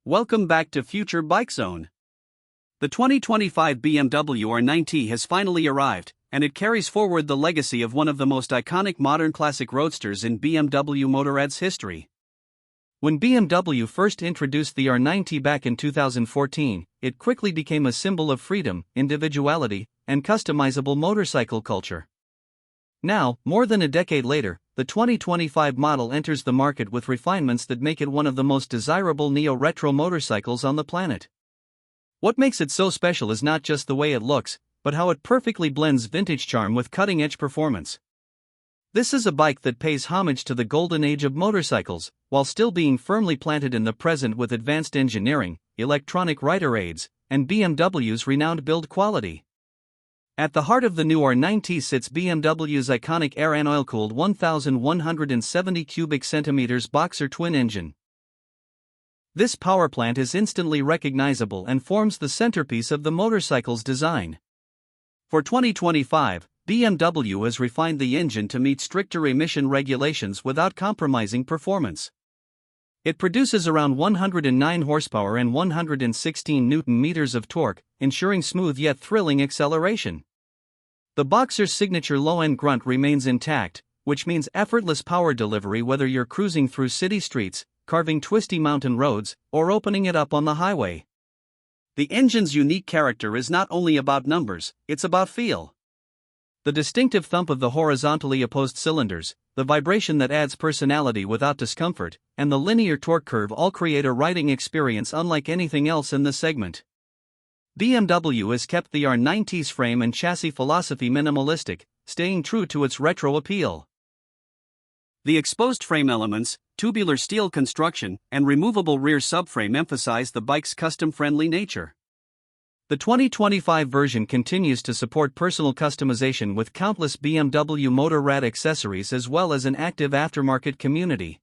Welcome back to Future Bike Zone. The 2025 BMW R NineT has finally arrived, and it carries forward the legacy of one of the most iconic modern classic roadsters in BMW Motorrad's history. When BMW first introduced the R NineT back in 2014, it quickly became a symbol of freedom, individuality, and customizable motorcycle culture. Now, more than a decade later, the 2025 model enters the market with refinements that make it one of the most desirable neo-retro motorcycles on the planet. What makes it so special is not just the way it looks, but how it perfectly blends vintage charm with cutting-edge performance. This is a bike that pays homage to the golden age of motorcycles, while still being firmly planted in the present with advanced engineering, electronic rider aids, and BMW's renowned build quality. At the heart of the new R NineT sits BMW's iconic air and oil-cooled 1,170 cubic centimeters boxer twin engine. This power plant is instantly recognizable and forms the centerpiece of the motorcycle's design. For 2025, BMW has refined the engine to meet stricter emission regulations without compromising performance. It produces around 109 horsepower and 116 Nm of torque, ensuring smooth yet thrilling acceleration. The Boxer's signature low-end grunt remains intact, which means effortless power delivery whether you're cruising through city streets, carving twisty mountain roads, or opening it up on the highway. The engine's unique character is not only about numbers, it's about feel. The distinctive thump of the horizontally opposed cylinders, the vibration that adds personality without discomfort, and the linear torque curve all create a riding experience unlike anything else in the segment. BMW has kept the R NineT's frame and chassis philosophy minimalistic, staying true to its retro appeal. The exposed frame elements, tubular steel construction, and removable rear subframe emphasize the bike's custom-friendly nature. The 2025 version continues to support personal customization with countless BMW Motorrad accessories as well as an active aftermarket community.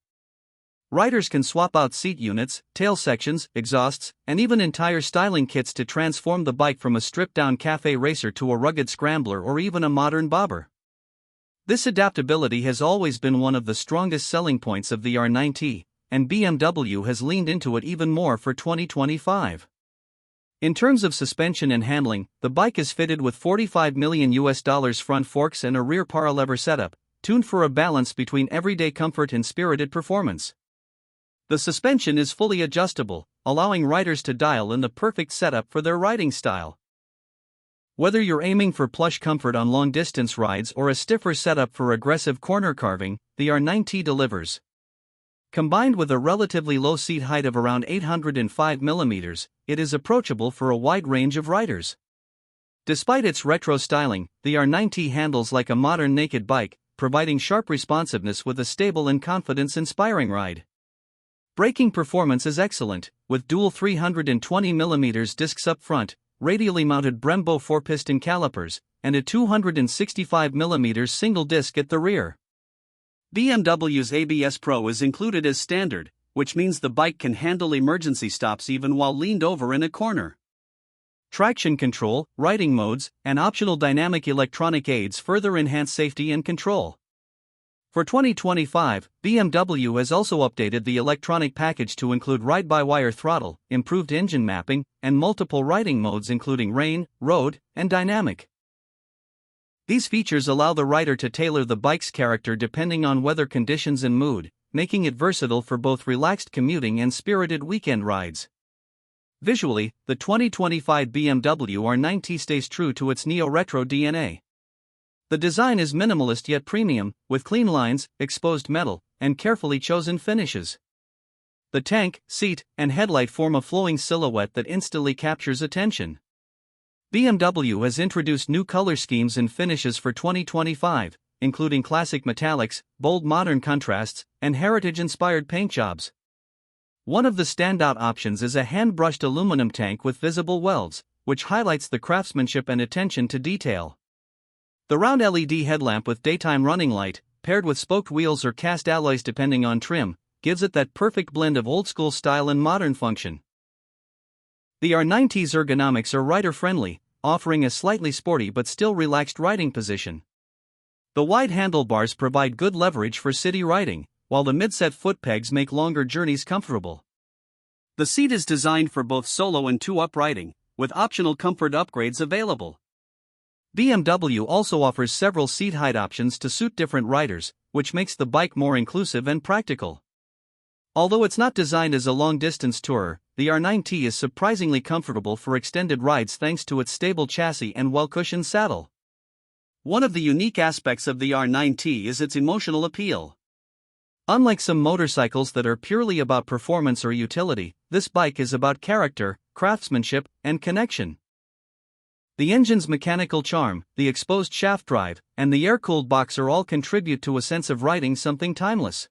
Riders can swap out seat units, tail sections, exhausts, and even entire styling kits to transform the bike from a stripped-down cafe racer to a rugged scrambler or even a modern bobber. This adaptability has always been one of the strongest selling points of the R NineT, and BMW has leaned into it even more for 2025. In terms of suspension and handling, the bike is fitted with $45 million front forks and a rear paralever setup, tuned for a balance between everyday comfort and spirited performance. The suspension is fully adjustable, allowing riders to dial in the perfect setup for their riding style. Whether you're aiming for plush comfort on long-distance rides or a stiffer setup for aggressive corner carving, the R NineT delivers. Combined with a relatively low seat height of around 805 mm, it is approachable for a wide range of riders. Despite its retro styling, the R NineT handles like a modern naked bike, providing sharp responsiveness with a stable and confidence-inspiring ride. Braking performance is excellent, with dual 320 mm discs up front, radially mounted Brembo 4-piston calipers, and a 265 mm single disc at the rear. BMW's ABS Pro is included as standard, which means the bike can handle emergency stops even while leaned over in a corner. Traction control, riding modes, and optional dynamic electronic aids further enhance safety and control. For 2025, BMW has also updated the electronic package to include ride-by-wire throttle, improved engine mapping, and multiple riding modes including rain, road, and dynamic. These features allow the rider to tailor the bike's character depending on weather conditions and mood, making it versatile for both relaxed commuting and spirited weekend rides. Visually, the 2025 BMW R NineT stays true to its neo-retro DNA. The design is minimalist yet premium, with clean lines, exposed metal, and carefully chosen finishes. The tank, seat, and headlight form a flowing silhouette that instantly captures attention. BMW has introduced new color schemes and finishes for 2025, including classic metallics, bold modern contrasts, and heritage-inspired paint jobs. One of the standout options is a hand-brushed aluminum tank with visible welds, which highlights the craftsmanship and attention to detail. The round LED headlamp with daytime running light, paired with spoked wheels or cast alloys depending on trim, gives it that perfect blend of old-school style and modern function. The R NineT's ergonomics are rider-friendly, offering a slightly sporty but still relaxed riding position. The wide handlebars provide good leverage for city riding, while the mid-set foot pegs make longer journeys comfortable. The seat is designed for both solo and two-up riding, with optional comfort upgrades available. BMW also offers several seat height options to suit different riders, which makes the bike more inclusive and practical. Although it's not designed as a long-distance tourer, the R NineT is surprisingly comfortable for extended rides thanks to its stable chassis and well-cushioned saddle. One of the unique aspects of the R NineT is its emotional appeal. Unlike some motorcycles that are purely about performance or utility, this bike is about character, craftsmanship, and connection. The engine's mechanical charm, the exposed shaft drive, and the air-cooled boxer all contribute to a sense of riding something timeless.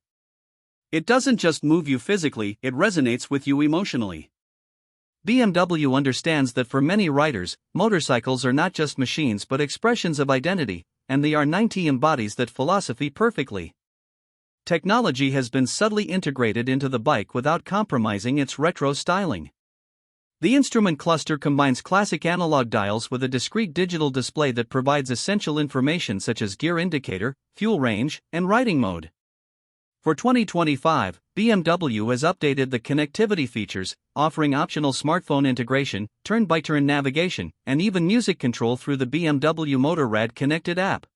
It doesn't just move you physically, it resonates with you emotionally. BMW understands that for many riders, motorcycles are not just machines but expressions of identity, and the R NineT embodies that philosophy perfectly. Technology has been subtly integrated into the bike without compromising its retro styling. The instrument cluster combines classic analog dials with a discrete digital display that provides essential information such as gear indicator, fuel range, and riding mode. For 2025, BMW has updated the connectivity features, offering optional smartphone integration, turn-by-turn navigation, and even music control through the BMW Motorrad connected app.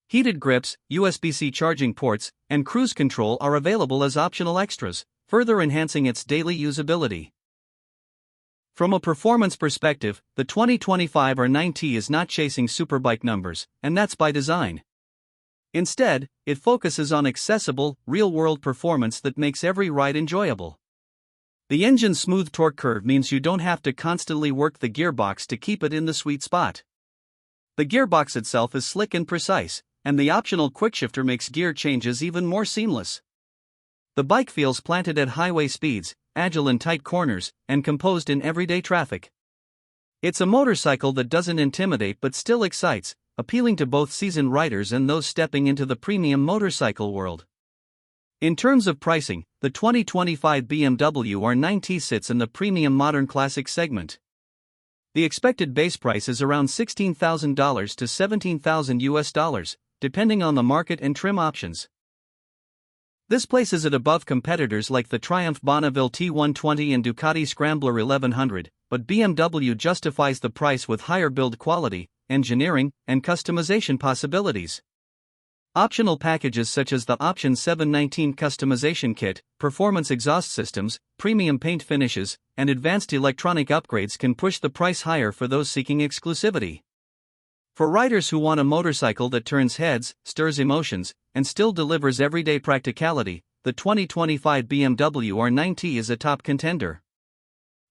Heated grips, USB-C charging ports, and cruise control are available as optional extras, further enhancing its daily usability. From a performance perspective, the 2025 R NineT is not chasing superbike numbers, and that's by design. Instead, it focuses on accessible, real-world performance that makes every ride enjoyable. The engine's smooth torque curve means you don't have to constantly work the gearbox to keep it in the sweet spot. The gearbox itself is slick and precise, and the optional quickshifter makes gear changes even more seamless. The bike feels planted at highway speeds, agile in tight corners, and composed in everyday traffic. It's a motorcycle that doesn't intimidate but still excites, appealing to both seasoned riders and those stepping into the premium motorcycle world. In terms of pricing, the 2025 BMW R NineT sits in the premium modern classic segment. The expected base price is around $16,000 to $17,000, depending on the market and trim options. This places it above competitors like the Triumph Bonneville T120 and Ducati Scrambler 1100, but BMW justifies the price with higher build quality, engineering, and customization possibilities. Optional packages such as the Option 719 customization kit, performance exhaust systems, premium paint finishes, and advanced electronic upgrades can push the price higher for those seeking exclusivity. For riders who want a motorcycle that turns heads, stirs emotions, and still delivers everyday practicality, the 2025 BMW R NineT is a top contender.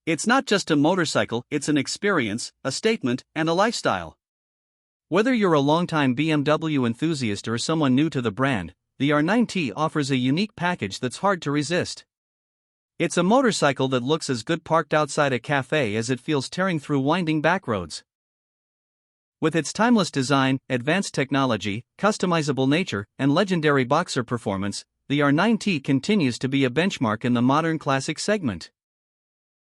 It's not just a motorcycle, it's an experience, a statement, and a lifestyle. Whether you're a longtime BMW enthusiast or someone new to the brand, the R NineT offers a unique package that's hard to resist. It's a motorcycle that looks as good parked outside a cafe as it feels tearing through winding back roads. With its timeless design, advanced technology, customizable nature, and legendary boxer performance, the R NineT continues to be a benchmark in the modern classic segment.